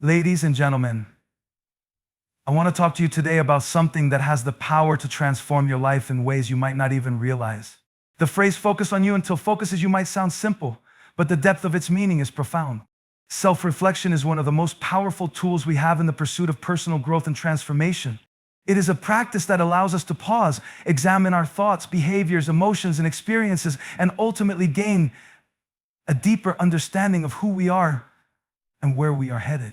Ladies and gentlemen, I want to talk to you today about something that has the power to transform your life in ways you might not even realize. The phrase focus on you until focuses you might sound simple, but the depth of its meaning is profound. Self-reflection is one of the most powerful tools we have in the pursuit of personal growth and transformation. It is a practice that allows us to pause, examine our thoughts, behaviors, emotions, and experiences, and ultimately gain a deeper understanding of who we are and where we are headed.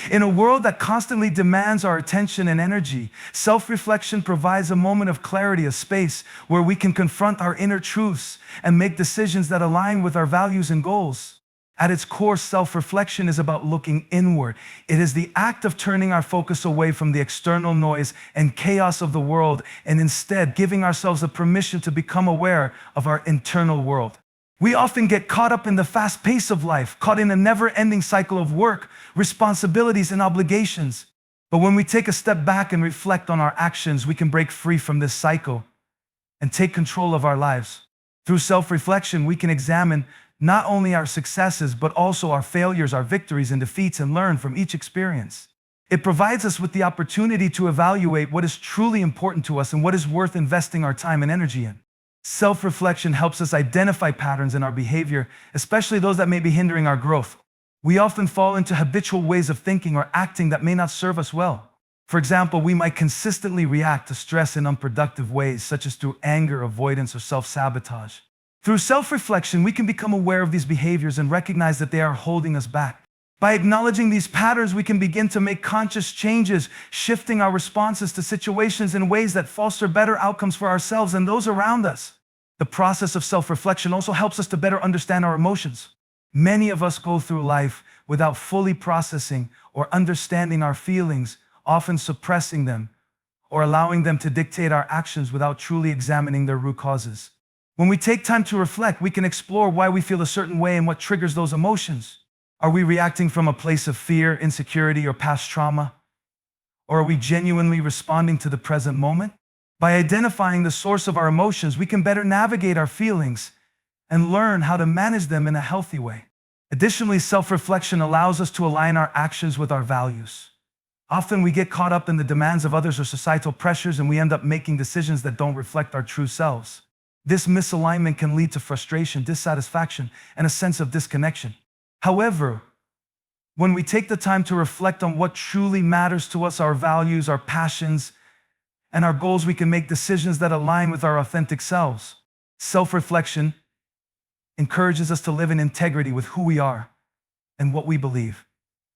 In a world that constantly demands our attention and energy, self-reflection provides a moment of clarity, a space where we can confront our inner truths and make decisions that align with our values and goals. At its core, self-reflection is about looking inward. It is the act of turning our focus away from the external noise and chaos of the world and instead giving ourselves a permission to become aware of our internal world. We often get caught up in the fast pace of life, caught in a never-ending cycle of work, responsibilities, and obligations. But when we take a step back and reflect on our actions, we can break free from this cycle and take control of our lives. Through self-reflection, we can examine not only our successes, but also our failures, our victories and defeats, and learn from each experience. It provides us with the opportunity to evaluate what is truly important to us and what is worth investing our time and energy in. Self-reflection helps us identify patterns in our behavior, especially those that may be hindering our growth. We often fall into habitual ways of thinking or acting that may not serve us well. For example, we might consistently react to stress in unproductive ways, such as through anger, avoidance, or self-sabotage. Through self-reflection, we can become aware of these behaviors and recognize that they are holding us back. By acknowledging these patterns, we can begin to make conscious changes, shifting our responses to situations in ways that foster better outcomes for ourselves and those around us. The process of self-reflection also helps us to better understand our emotions. Many of us go through life without fully processing or understanding our feelings, often suppressing them or allowing them to dictate our actions without truly examining their root causes. When we take time to reflect, we can explore why we feel a certain way and what triggers those emotions. Are we reacting from a place of fear, insecurity, or past trauma? Or are we genuinely responding to the present moment? By identifying the source of our emotions, we can better navigate our feelings and learn how to manage them in a healthy way. Additionally, self-reflection allows us to align our actions with our values. Often we get caught up in the demands of others or societal pressures, and we end up making decisions that don't reflect our true selves. This misalignment can lead to frustration, dissatisfaction, and a sense of disconnection. However, when we take the time to reflect on what truly matters to us, our values, our passions, and our goals, we can make decisions that align with our authentic selves. Self-reflection encourages us to live in integrity with who we are and what we believe,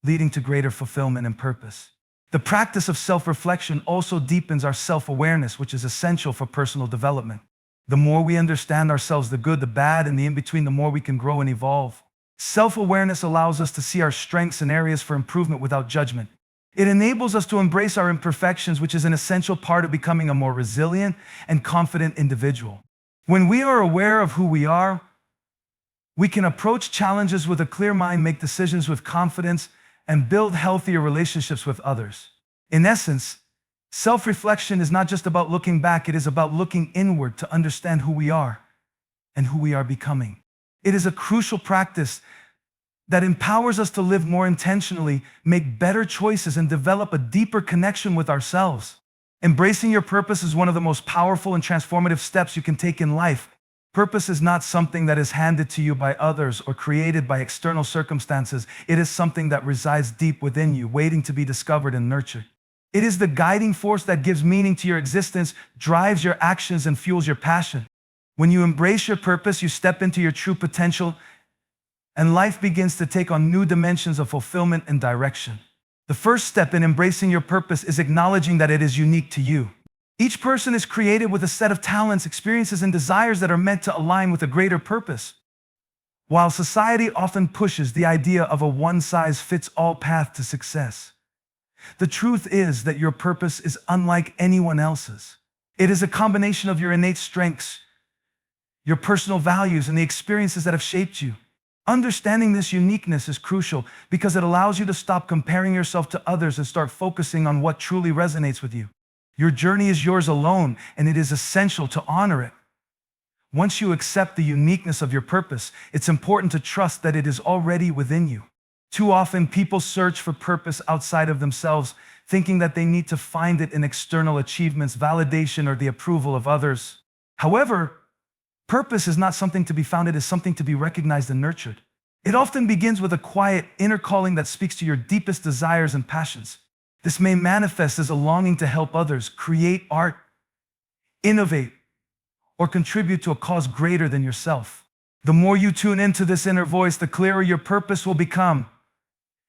leading to greater fulfillment and purpose. The practice of self-reflection also deepens our self-awareness, which is essential for personal development. The more we understand ourselves, the good, the bad, and the in-between, the more we can grow and evolve. Self-awareness allows us to see our strengths and areas for improvement without judgment. It enables us to embrace our imperfections, which is an essential part of becoming a more resilient and confident individual. When we are aware of who we are, we can approach challenges with a clear mind, make decisions with confidence, and build healthier relationships with others. In essence, self-reflection is not just about looking back, it is about looking inward to understand who we are and who we are becoming. It is a crucial practice that empowers us to live more intentionally, make better choices, and develop a deeper connection with ourselves. Embracing your purpose is one of the most powerful and transformative steps you can take in life. Purpose is not something that is handed to you by others or created by external circumstances. It is something that resides deep within you, waiting to be discovered and nurtured. It is the guiding force that gives meaning to your existence, drives your actions, and fuels your passion. When you embrace your purpose, you step into your true potential, and life begins to take on new dimensions of fulfillment and direction. The first step in embracing your purpose is acknowledging that it is unique to you. Each person is created with a set of talents, experiences, and desires that are meant to align with a greater purpose. While society often pushes the idea of a one-size-fits-all path to success, the truth is that your purpose is unlike anyone else's. It is a combination of your innate strengths, your personal values, and the experiences that have shaped you. Understanding this uniqueness is crucial because it allows you to stop comparing yourself to others and start focusing on what truly resonates with you. Your journey is yours alone, and it is essential to honor it. Once you accept the uniqueness of your purpose, it's important to trust that it is already within you. Too often, people search for purpose outside of themselves, thinking that they need to find it in external achievements, validation, or the approval of others. However, purpose is not something to be found, it is something to be recognized and nurtured. It often begins with a quiet inner calling that speaks to your deepest desires and passions. This may manifest as a longing to help others, create art, innovate, or contribute to a cause greater than yourself. The more you tune into this inner voice, the clearer your purpose will become.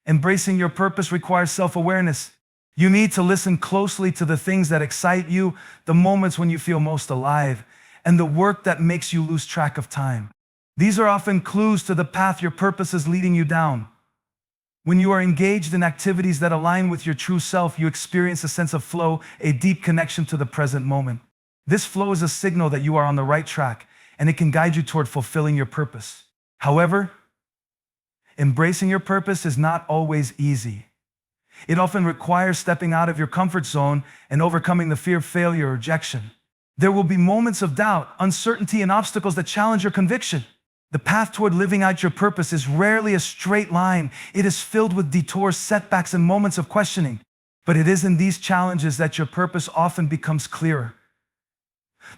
Embracing your purpose requires self-awareness. You need to listen closely to the things that excite you, the moments when you feel most alive, and the work that makes you lose track of time. These are often clues to the path your purpose is leading you down. When you are engaged in activities that align with your true self, you experience a sense of flow, a deep connection to the present moment. This flow is a signal that you are on the right track, and it can guide you toward fulfilling your purpose. However, embracing your purpose is not always easy. It often requires stepping out of your comfort zone and overcoming the fear of failure or rejection. There will be moments of doubt, uncertainty, and obstacles that challenge your conviction. The path toward living out your purpose is rarely a straight line. It is filled with detours, setbacks, and moments of questioning. But it is in these challenges that your purpose often becomes clearer.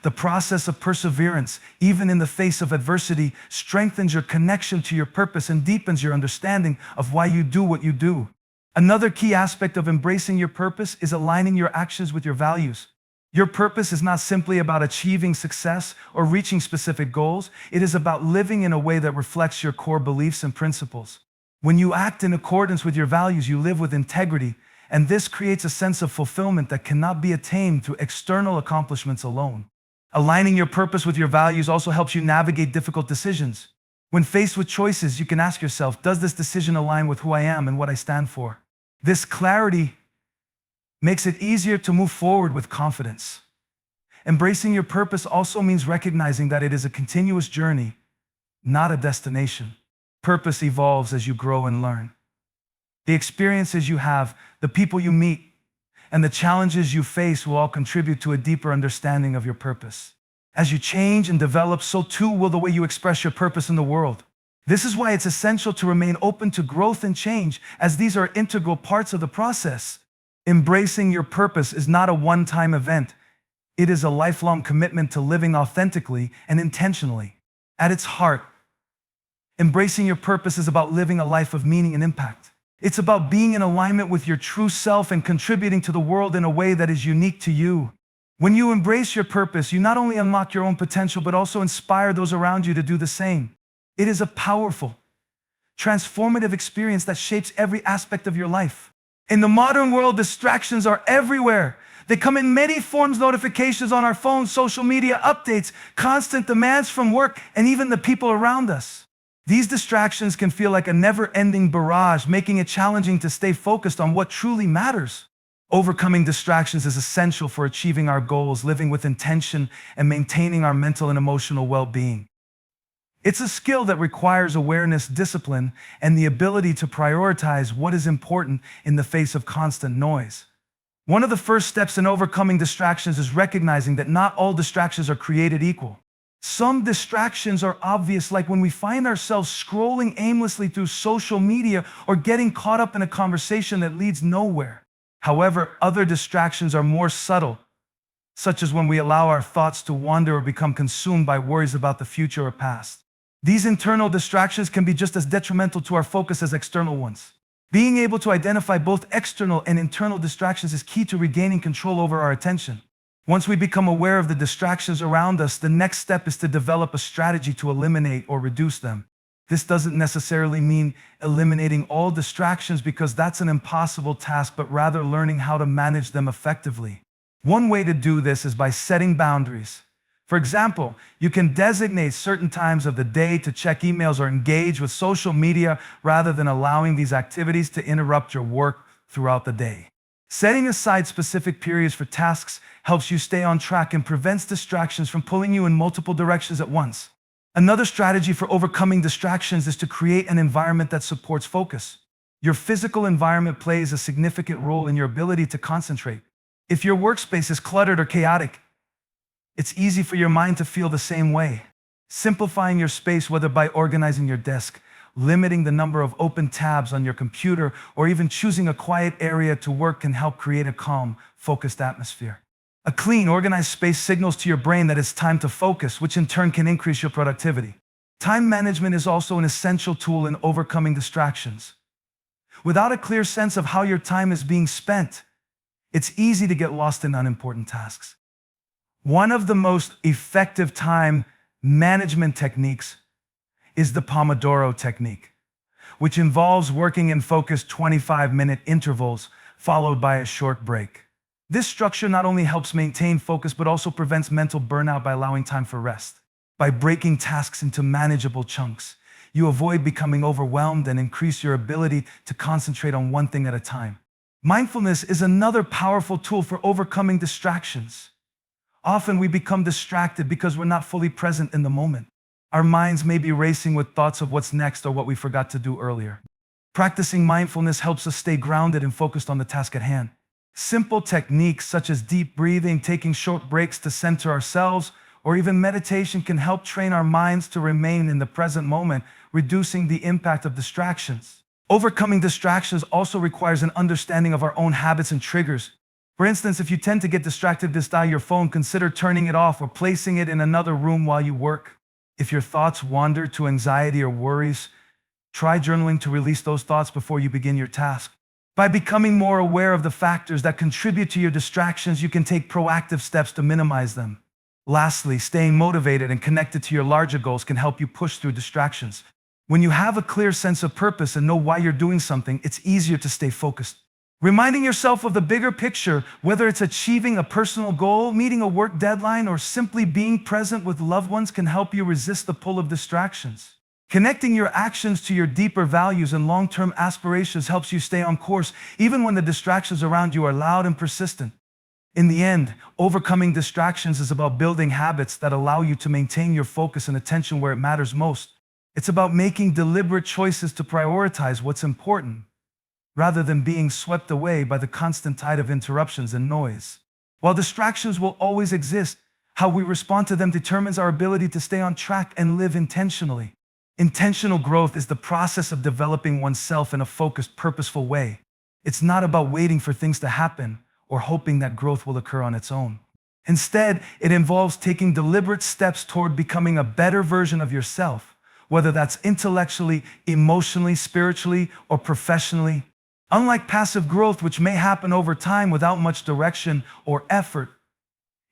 The process of perseverance, even in the face of adversity, strengthens your connection to your purpose and deepens your understanding of why you do what you do. Another key aspect of embracing your purpose is aligning your actions with your values. Your purpose is not simply about achieving success or reaching specific goals. It is about living in a way that reflects your core beliefs and principles. When you act in accordance with your values, you live with integrity, and this creates a sense of fulfillment that cannot be attained through external accomplishments alone. Aligning your purpose with your values also helps you navigate difficult decisions. When faced with choices, you can ask yourself, does this decision align with who I am and what I stand for? This clarity makes it easier to move forward with confidence. Embracing your purpose also means recognizing that it is a continuous journey, not a destination. Purpose evolves as you grow and learn. The experiences you have, the people you meet, and the challenges you face will all contribute to a deeper understanding of your purpose. As you change and develop, so too will the way you express your purpose in the world. This is why it's essential to remain open to growth and change, as these are integral parts of the process. Embracing your purpose is not a one-time event. It is a lifelong commitment to living authentically and intentionally. At its heart, embracing your purpose is about living a life of meaning and impact. It's about being in alignment with your true self and contributing to the world in a way that is unique to you. When you embrace your purpose, you not only unlock your own potential, but also inspire those around you to do the same. It is a powerful, transformative experience that shapes every aspect of your life. In the modern world, distractions are everywhere. They come in many forms: notifications on our phones, social media updates, constant demands from work, and even the people around us. These distractions can feel like a never-ending barrage, making it challenging to stay focused on what truly matters. Overcoming distractions is essential for achieving our goals, living with intention, and maintaining our mental and emotional well-being. It's a skill that requires awareness, discipline, and the ability to prioritize what is important in the face of constant noise. One of the first steps in overcoming distractions is recognizing that not all distractions are created equal. Some distractions are obvious, like when we find ourselves scrolling aimlessly through social media or getting caught up in a conversation that leads nowhere. However, other distractions are more subtle, such as when we allow our thoughts to wander or become consumed by worries about the future or past. These internal distractions can be just as detrimental to our focus as external ones. Being able to identify both external and internal distractions is key to regaining control over our attention. Once we become aware of the distractions around us, the next step is to develop a strategy to eliminate or reduce them. This doesn't necessarily mean eliminating all distractions, because that's an impossible task, but rather learning how to manage them effectively. One way to do this is by setting boundaries. For example, you can designate certain times of the day to check emails or engage with social media rather than allowing these activities to interrupt your work throughout the day. Setting aside specific periods for tasks helps you stay on track and prevents distractions from pulling you in multiple directions at once. Another strategy for overcoming distractions is to create an environment that supports focus. Your physical environment plays a significant role in your ability to concentrate. If your workspace is cluttered or chaotic, it's easy for your mind to feel the same way. Simplifying your space, whether by organizing your desk, limiting the number of open tabs on your computer, or even choosing a quiet area to work can help create a calm, focused atmosphere. A clean, organized space signals to your brain that it's time to focus, which in turn can increase your productivity. Time management is also an essential tool in overcoming distractions. Without a clear sense of how your time is being spent, it's easy to get lost in unimportant tasks. One of the most effective time management techniques is the Pomodoro technique, which involves working in focused 25-minute intervals followed by a short break. This structure not only helps maintain focus but also prevents mental burnout by allowing time for rest. By breaking tasks into manageable chunks, you avoid becoming overwhelmed and increase your ability to concentrate on one thing at a time. Mindfulness is another powerful tool for overcoming distractions. Often we become distracted because we're not fully present in the moment. Our minds may be racing with thoughts of what's next or what we forgot to do earlier. Practicing mindfulness helps us stay grounded and focused on the task at hand. Simple techniques such as deep breathing, taking short breaks to center ourselves, or even meditation can help train our minds to remain in the present moment, reducing the impact of distractions. Overcoming distractions also requires an understanding of our own habits and triggers. For instance, if you tend to get distracted by your phone, consider turning it off or placing it in another room while you work. If your thoughts wander to anxiety or worries, try journaling to release those thoughts before you begin your task. By becoming more aware of the factors that contribute to your distractions, you can take proactive steps to minimize them. Lastly, staying motivated and connected to your larger goals can help you push through distractions. When you have a clear sense of purpose and know why you're doing something, it's easier to stay focused. Reminding yourself of the bigger picture, whether it's achieving a personal goal, meeting a work deadline, or simply being present with loved ones, can help you resist the pull of distractions. Connecting your actions to your deeper values and long-term aspirations helps you stay on course, even when the distractions around you are loud and persistent. In the end, overcoming distractions is about building habits that allow you to maintain your focus and attention where it matters most. It's about making deliberate choices to prioritize what's important, rather than being swept away by the constant tide of interruptions and noise. While distractions will always exist, how we respond to them determines our ability to stay on track and live intentionally. Intentional growth is the process of developing oneself in a focused, purposeful way. It's not about waiting for things to happen or hoping that growth will occur on its own. Instead, it involves taking deliberate steps toward becoming a better version of yourself, whether that's intellectually, emotionally, spiritually, or professionally. Unlike passive growth, which may happen over time without much direction or effort,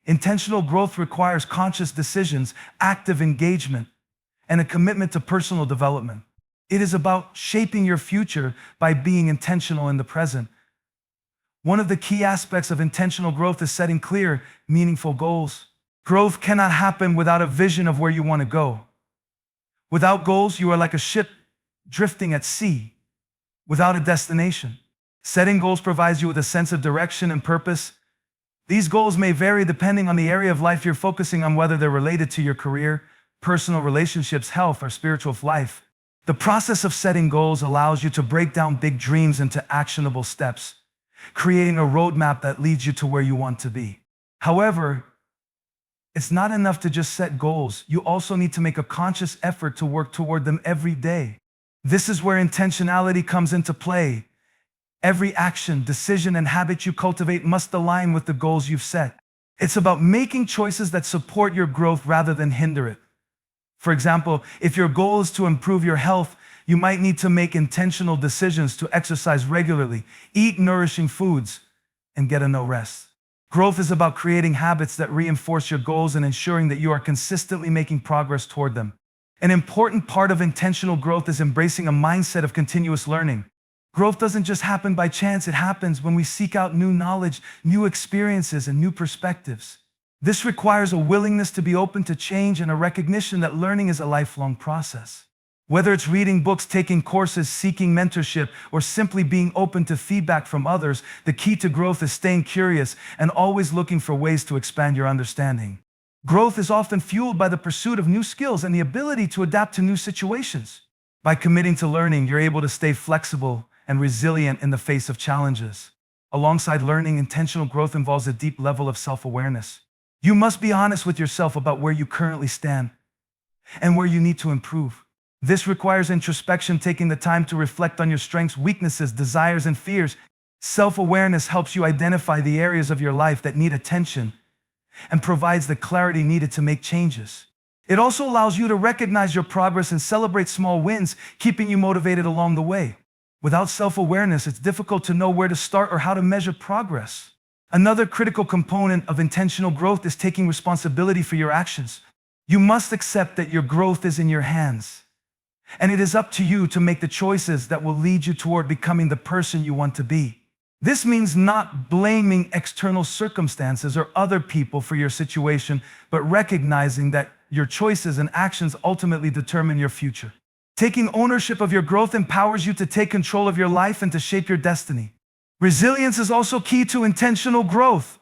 intentional growth requires conscious decisions, active engagement, and a commitment to personal development. It is about shaping your future by being intentional in the present. One of the key aspects of intentional growth is setting clear, meaningful goals. Growth cannot happen without a vision of where you want to go. Without goals, you are like a ship drifting at sea, without a destination. Setting goals provides you with a sense of direction and purpose. These goals may vary depending on the area of life you're focusing on, whether they're related to your career, personal relationships, health, or spiritual life. The process of setting goals allows you to break down big dreams into actionable steps, creating a roadmap that leads you to where you want to be. However, it's not enough to just set goals. You also need to make a conscious effort to work toward them every day. This is where intentionality comes into play. Every action, decision, and habit you cultivate must align with the goals you've set. It's about making choices that support your growth rather than hinder it. For example, if your goal is to improve your health, you might need to make intentional decisions to exercise regularly, eat nourishing foods, and get enough rest. Growth is about creating habits that reinforce your goals and ensuring that you are consistently making progress toward them. An important part of intentional growth is embracing a mindset of continuous learning. Growth doesn't just happen by chance, it happens when we seek out new knowledge, new experiences, and new perspectives. This requires a willingness to be open to change and a recognition that learning is a lifelong process. Whether it's reading books, taking courses, seeking mentorship, or simply being open to feedback from others, the key to growth is staying curious and always looking for ways to expand your understanding. Growth is often fueled by the pursuit of new skills and the ability to adapt to new situations. By committing to learning, you're able to stay flexible and resilient in the face of challenges. Alongside learning, intentional growth involves a deep level of self-awareness. You must be honest with yourself about where you currently stand and where you need to improve. This requires introspection, taking the time to reflect on your strengths, weaknesses, desires, and fears. Self-awareness helps you identify the areas of your life that need attention and provides the clarity needed to make changes. It also allows you to recognize your progress and celebrate small wins, keeping you motivated along the way. Without self-awareness, it's difficult to know where to start or how to measure progress. Another critical component of intentional growth is taking responsibility for your actions. You must accept that your growth is in your hands, and it is up to you to make the choices that will lead you toward becoming the person you want to be. This means not blaming external circumstances or other people for your situation, but recognizing that your choices and actions ultimately determine your future. Taking ownership of your growth empowers you to take control of your life and to shape your destiny. Resilience is also key to intentional growth.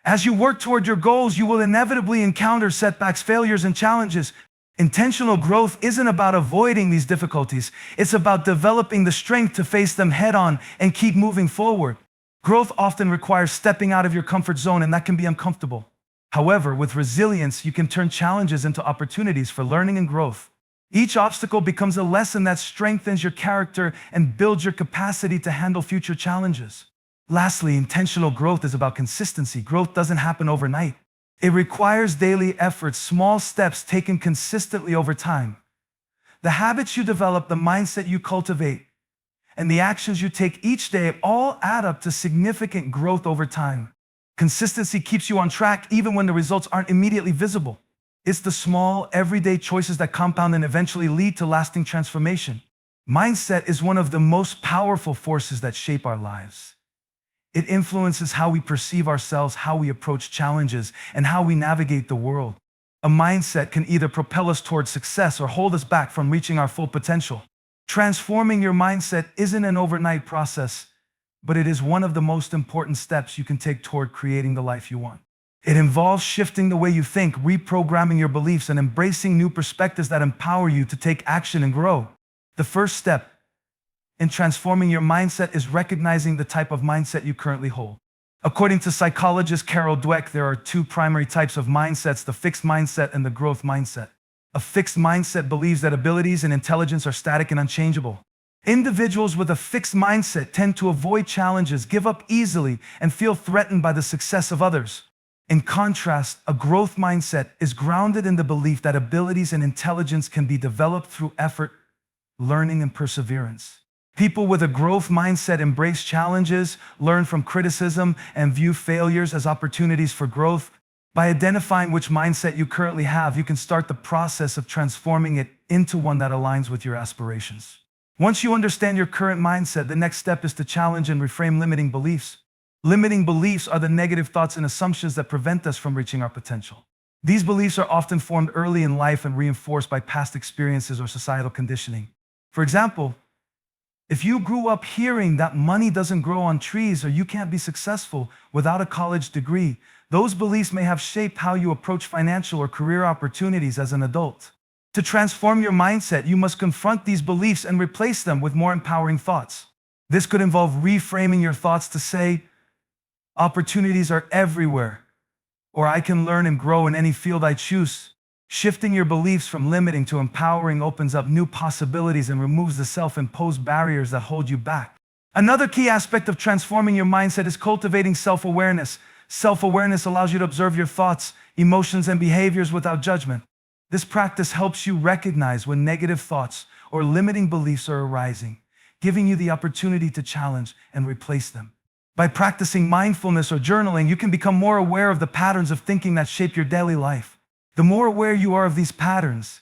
As you work toward your goals, you will inevitably encounter setbacks, failures, and challenges. Intentional growth isn't about avoiding these difficulties. It's about developing the strength to face them head-on and keep moving forward. Growth often requires stepping out of your comfort zone, and that can be uncomfortable. However, with resilience, you can turn challenges into opportunities for learning and growth. Each obstacle becomes a lesson that strengthens your character and builds your capacity to handle future challenges. Lastly, intentional growth is about consistency. Growth doesn't happen overnight. It requires daily effort, small steps taken consistently over time. The habits you develop, the mindset you cultivate, and the actions you take each day all add up to significant growth over time. Consistency keeps you on track even when the results aren't immediately visible. It's the small, everyday choices that compound and eventually lead to lasting transformation. Mindset is one of the most powerful forces that shape our lives. It influences how we perceive ourselves, how we approach challenges, and how we navigate the world. A mindset can either propel us towards success or hold us back from reaching our full potential. Transforming your mindset isn't an overnight process, but it is one of the most important steps you can take toward creating the life you want. It involves shifting the way you think, reprogramming your beliefs, and embracing new perspectives that empower you to take action and grow. The first step in transforming your mindset is recognizing the type of mindset you currently hold. According to psychologist Carol Dweck, there are two primary types of mindsets: the fixed mindset and the growth mindset. A fixed mindset believes that abilities and intelligence are static and unchangeable. Individuals with a fixed mindset tend to avoid challenges, give up easily, and feel threatened by the success of others. In contrast, a growth mindset is grounded in the belief that abilities and intelligence can be developed through effort, learning, and perseverance. People with a growth mindset embrace challenges, learn from criticism, and view failures as opportunities for growth. By identifying which mindset you currently have, you can start the process of transforming it into one that aligns with your aspirations. Once you understand your current mindset, the next step is to challenge and reframe limiting beliefs. Limiting beliefs are the negative thoughts and assumptions that prevent us from reaching our potential. These beliefs are often formed early in life and reinforced by past experiences or societal conditioning. For example, if you grew up hearing that money doesn't grow on trees or you can't be successful without a college degree, those beliefs may have shaped how you approach financial or career opportunities as an adult. To transform your mindset, you must confront these beliefs and replace them with more empowering thoughts. This could involve reframing your thoughts to say, "Opportunities are everywhere," or "I can learn and grow in any field I choose." Shifting your beliefs from limiting to empowering opens up new possibilities and removes the self-imposed barriers that hold you back. Another key aspect of transforming your mindset is cultivating self-awareness. Self-awareness allows you to observe your thoughts, emotions, and behaviors without judgment. This practice helps you recognize when negative thoughts or limiting beliefs are arising, giving you the opportunity to challenge and replace them. By practicing mindfulness or journaling, you can become more aware of the patterns of thinking that shape your daily life. The more aware you are of these patterns,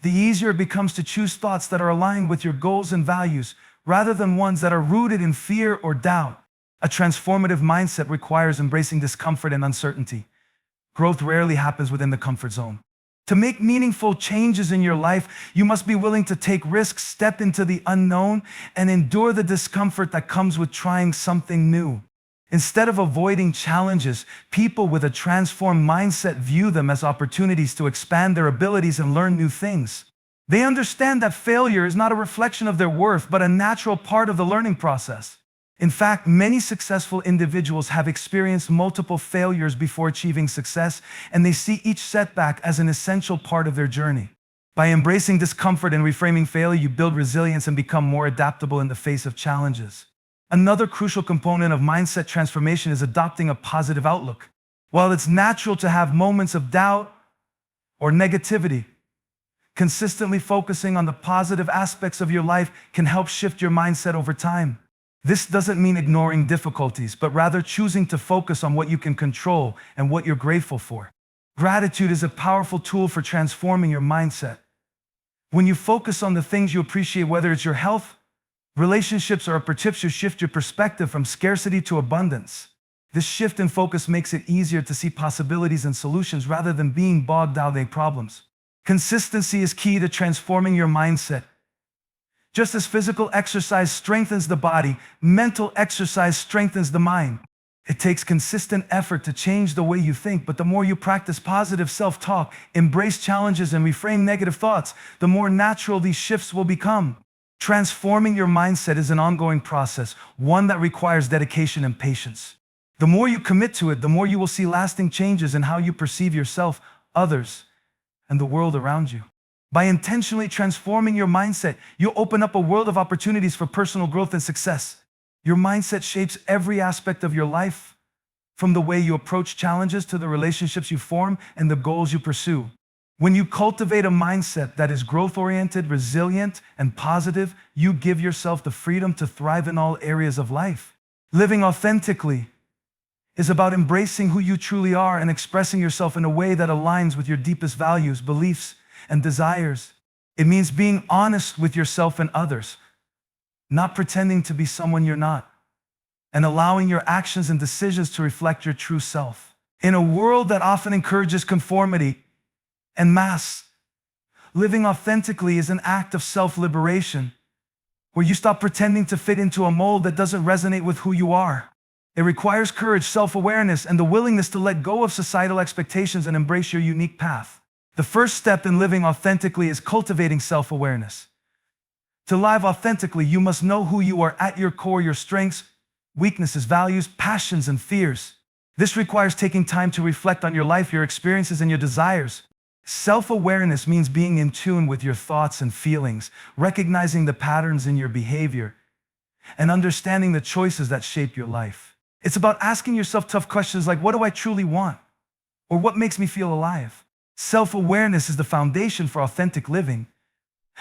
the easier it becomes to choose thoughts that are aligned with your goals and values, rather than ones that are rooted in fear or doubt. A transformative mindset requires embracing discomfort and uncertainty. Growth rarely happens within the comfort zone. To make meaningful changes in your life, you must be willing to take risks, step into the unknown, and endure the discomfort that comes with trying something new. Instead of avoiding challenges, people with a transformed mindset view them as opportunities to expand their abilities and learn new things. They understand that failure is not a reflection of their worth, but a natural part of the learning process. In fact, many successful individuals have experienced multiple failures before achieving success, and they see each setback as an essential part of their journey. By embracing discomfort and reframing failure, you build resilience and become more adaptable in the face of challenges. Another crucial component of mindset transformation is adopting a positive outlook. While it's natural to have moments of doubt or negativity, consistently focusing on the positive aspects of your life can help shift your mindset over time. This doesn't mean ignoring difficulties, but rather choosing to focus on what you can control and what you're grateful for. Gratitude is a powerful tool for transforming your mindset. When you focus on the things you appreciate, whether it's your health, relationships, or opportunities, you shift your perspective from scarcity to abundance. This shift in focus makes it easier to see possibilities and solutions rather than being bogged down in problems. Consistency is key to transforming your mindset. Just as physical exercise strengthens the body, mental exercise strengthens the mind. It takes consistent effort to change the way you think, but the more you practice positive self-talk, embrace challenges, and reframe negative thoughts, the more natural these shifts will become. Transforming your mindset is an ongoing process, one that requires dedication and patience. The more you commit to it, the more you will see lasting changes in how you perceive yourself, others, and the world around you. By intentionally transforming your mindset, you open up a world of opportunities for personal growth and success. Your mindset shapes every aspect of your life, from the way you approach challenges to the relationships you form and the goals you pursue. When you cultivate a mindset that is growth-oriented, resilient, and positive, you give yourself the freedom to thrive in all areas of life. Living authentically is about embracing who you truly are and expressing yourself in a way that aligns with your deepest values, beliefs, and desires. It means being honest with yourself and others, not pretending to be someone you're not, and allowing your actions and decisions to reflect your true self. In a world that often encourages conformity and masks, living authentically is an act of self-liberation, where you stop pretending to fit into a mold that doesn't resonate with who you are. It requires courage, self-awareness, and the willingness to let go of societal expectations and embrace your unique path. The first step in living authentically is cultivating self-awareness. To live authentically, you must know who you are at your core, your strengths, weaknesses, values, passions, and fears. This requires taking time to reflect on your life, your experiences, and your desires. Self-awareness means being in tune with your thoughts and feelings, recognizing the patterns in your behavior, and understanding the choices that shape your life. It's about asking yourself tough questions like, what do I truly want? Or what makes me feel alive? Self-awareness is the foundation for authentic living,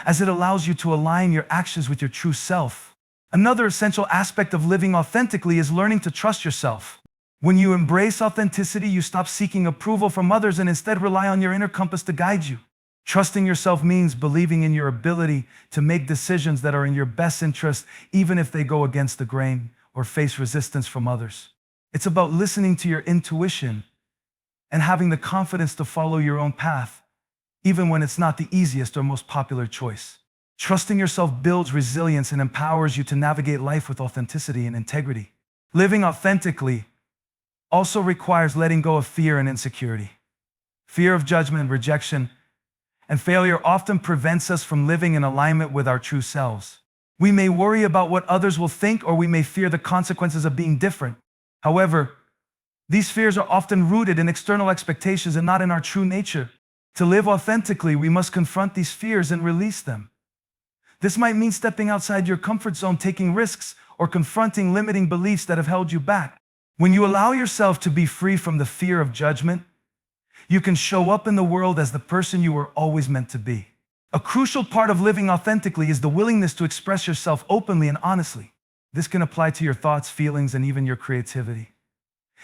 as it allows you to align your actions with your true self. Another essential aspect of living authentically is learning to trust yourself. When you embrace authenticity, you stop seeking approval from others and instead rely on your inner compass to guide you. Trusting yourself means believing in your ability to make decisions that are in your best interest, even if they go against the grain or face resistance from others. It's about listening to your intuition and having the confidence to follow your own path, even when it's not the easiest or most popular choice. Trusting yourself builds resilience and empowers you to navigate life with authenticity and integrity. Living authentically also requires letting go of fear and insecurity. Fear of judgment, rejection, and failure often prevents us from living in alignment with our true selves. We may worry about what others will think, or we may fear the consequences of being different. However, these fears are often rooted in external expectations and not in our true nature. To live authentically, we must confront these fears and release them. This might mean stepping outside your comfort zone, taking risks, or confronting limiting beliefs that have held you back. When you allow yourself to be free from the fear of judgment, you can show up in the world as the person you were always meant to be. A crucial part of living authentically is the willingness to express yourself openly and honestly. This can apply to your thoughts, feelings, and even your creativity.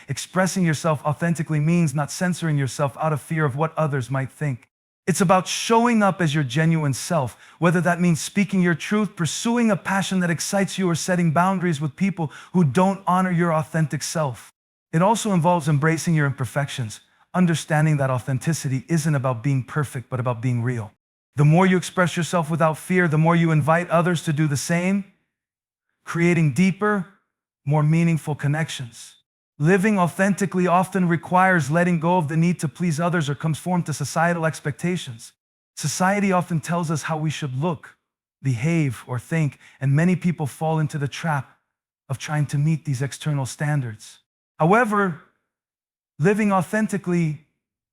Expressing yourself authentically means not censoring yourself out of fear of what others might think. It's about showing up as your genuine self, whether that means speaking your truth, pursuing a passion that excites you, or setting boundaries with people who don't honor your authentic self. It also involves embracing your imperfections, understanding that authenticity isn't about being perfect, but about being real. The more you express yourself without fear, the more you invite others to do the same, creating deeper, more meaningful connections. Living authentically often requires letting go of the need to please others or conform to societal expectations. Society often tells us how we should look, behave, or think, and many people fall into the trap of trying to meet these external standards. However, living authentically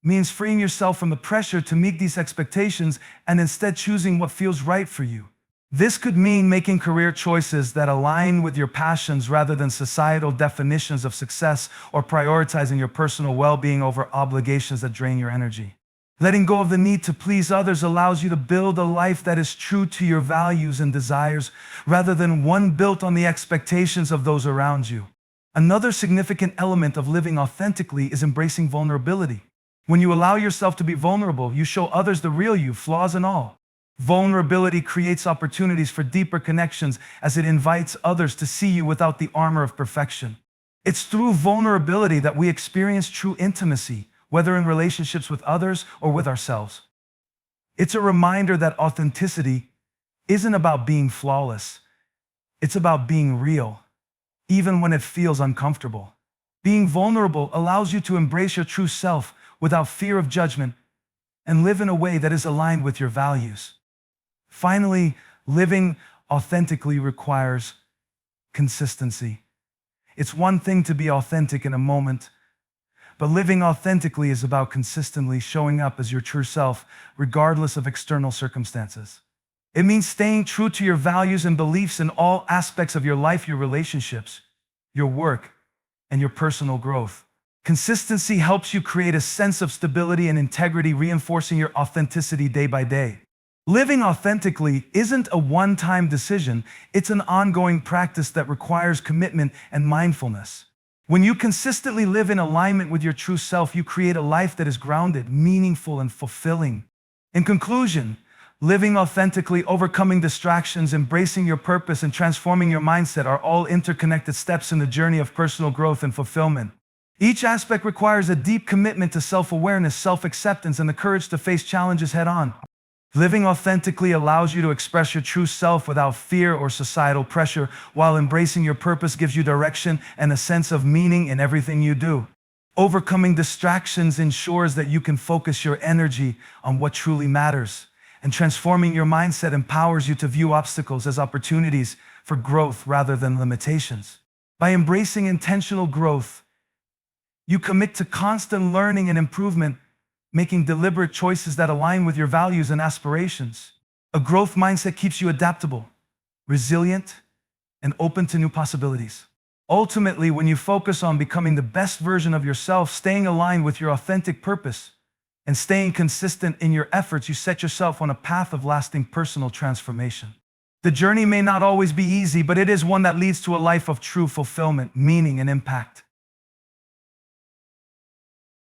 means freeing yourself from the pressure to meet these expectations and instead choosing what feels right for you. This could mean making career choices that align with your passions rather than societal definitions of success, or prioritizing your personal well-being over obligations that drain your energy. Letting go of the need to please others allows you to build a life that is true to your values and desires, rather than one built on the expectations of those around you. Another significant element of living authentically is embracing vulnerability. When you allow yourself to be vulnerable, you show others the real you, flaws and all. Vulnerability creates opportunities for deeper connections as it invites others to see you without the armor of perfection. It's through vulnerability that we experience true intimacy, whether in relationships with others or with ourselves. It's a reminder that authenticity isn't about being flawless. It's about being real, even when it feels uncomfortable. Being vulnerable allows you to embrace your true self without fear of judgment and live in a way that is aligned with your values. Finally, living authentically requires consistency. It's one thing to be authentic in a moment, but living authentically is about consistently showing up as your true self, regardless of external circumstances. It means staying true to your values and beliefs in all aspects of your life, your relationships, your work, and your personal growth. Consistency helps you create a sense of stability and integrity, reinforcing your authenticity day by day. Living authentically isn't a one-time decision, it's an ongoing practice that requires commitment and mindfulness. When you consistently live in alignment with your true self, you create a life that is grounded, meaningful, and fulfilling. In conclusion, living authentically, overcoming distractions, embracing your purpose, and transforming your mindset are all interconnected steps in the journey of personal growth and fulfillment. Each aspect requires a deep commitment to self-awareness, self-acceptance, and the courage to face challenges head-on. Living authentically allows you to express your true self without fear or societal pressure, while embracing your purpose gives you direction and a sense of meaning in everything you do. Overcoming distractions ensures that you can focus your energy on what truly matters, and transforming your mindset empowers you to view obstacles as opportunities for growth rather than limitations. By embracing intentional growth, you commit to constant learning and improvement, making deliberate choices that align with your values and aspirations. A growth mindset keeps you adaptable, resilient, and open to new possibilities. Ultimately, when you focus on becoming the best version of yourself, staying aligned with your authentic purpose, and staying consistent in your efforts, you set yourself on a path of lasting personal transformation. The journey may not always be easy, but it is one that leads to a life of true fulfillment, meaning, and impact.